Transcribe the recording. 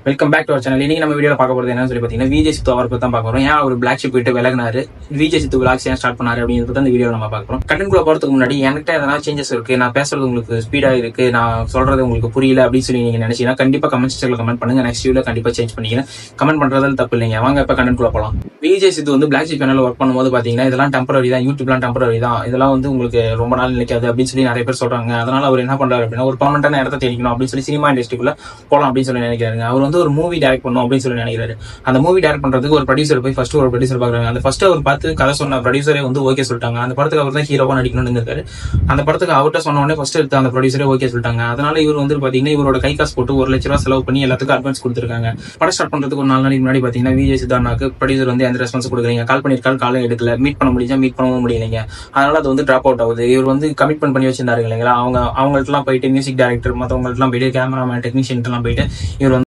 Welcome back to our channel. இன்னைக்கு நம்ம வீடியோல பார்க்க போறது என்னன்னு சொல்லி பார்த்தீங்கன்னா, விஜய் சித்து அவரை பத்தி தான் பார்க்க போறோம். ஏன் அவர் பிளாக் ஷிப் விட்டு விலகினாரு, விஜய் சித்து விளாக்ஸ் ஏன் ஸ்டார்ட் பண்ணாரு அப்படிங்கிறது இந்த வீடியோ நம்ம பார்க்க போறோம். கண்டென்ட்குள்ள போறதுக்கு முன்னாடி என்கிட்ட எதனா சேஞ்சஸ் இருக்கு, நான் பேசுறது உங்களுக்கு ஸ்பீடா இருக்கு, நான் சொல்றது உங்களுக்கு புரியல அப்படின்னு சொல்லி நீங்க நினைச்சீங்கன்னா கண்டிப்பா கமெண்ட் செக்ஷன்ல கமெண்ட் பண்ணுங்க. நெக்ஸ்ட் வீடியோ கண்டிப்பா சேஞ்ச் பண்ணிக்கிறேன். கமெண்ட் பண்றதால தப்பு இல்லைங்க. வாங்க இப்ப கண்டென்ட்குள்ள போலாம். விஜய் சித்து வந்து பிளாக் ஷிப் சேனல்ல ஒர்க் பண்ணும்போது பாத்தீங்கன்னா இதெல்லாம் டெம்பரரி தான், யூடியூப்லாம் டெம்பரரி தான், இதெல்லாம் வந்து உங்களுக்கு ரொம்ப நாள் நினைக்காது அப்படின்னு சொல்லி நிறைய பேர் சொல்றாங்க. அதனால அவர் என்ன பண்றாரு அப்படின்னா, ஒரு பர்மனன்டான இடத்த தேடிக்கணும் அப்படின்னு சொல்லி சினிமா இண்டஸ்ட்ரிக்குள்ள போலாம் அப்படின்னு சொல்லி நினைக்கிறாங்க. அவர் வந்து ஒரு மூவி டைரக்ட் அப்படின்னு சொல்லி நினைக்கிறாரு. அந்த மூவி டைரக்ட் பண்றதுக்கு ஒரு ப்ரொடியூசர் போய் ஃபர்ஸ்ட் ஒரு ப்ரொடியூசர் பாக்குறாங்க. அந்த ஃபர்ஸ்ட் அவர் பார்த்து கதை சொன்ன ப்ரொடியூசரே வந்து ஓகே சொல்லிட்டாங்க. அந்த படத்துக்கு அவர் தான் ஹீரோவா நடிக்கணும்னு இருக்காரு. அந்த படத்துக்கு அவர்கிட்ட சொன்ன உடனே ஃபர்ஸ்ட் எடுத்த அந்த ப்ரொடியூசரே ஓகே சொல்லிட்டாங்க. அதனால இவர் வந்து பாத்தீங்கன்னா இவரோட கை காசு போட்டு 1 லட்ச ரூபா செலவு பண்ணி எல்லாத்துக்கும் அட்வான்ஸ் கொடுத்துருக்காங்க. படம் ஸ்டார்ட் பண்றதுக்கு ஒரு 4 நாளைக்கு முன்னாடி பாத்தீங்கன்னா விஜய் சித்தார்னாக்கு ப்ரொடியூசர் வந்து எந்த ரெஸ்பான்ஸ் கொடுக்குறீங்க, கால் பண்ணிருக்காரு, காலும் எடுக்கல, மீட் பண்ண முடிஞ்சா மீட் பண்ணவும் முடியலைங்க. அதனால அது வந்து டிராப் அவுட் ஆகுது. இவர் வந்து கமிட்மெண்ட் பண்ணி வச்சிருந்தாரு இல்லைங்களா, அவங்கள்ட்ட எல்லாம் போயிட்டு மியூசிக் டைரக்டர் மற்றவங்கள்ட்ட போயிட்டு கேமராமேன் டெக்னீஷியன் எல்லாம் போயிட்டு இவர்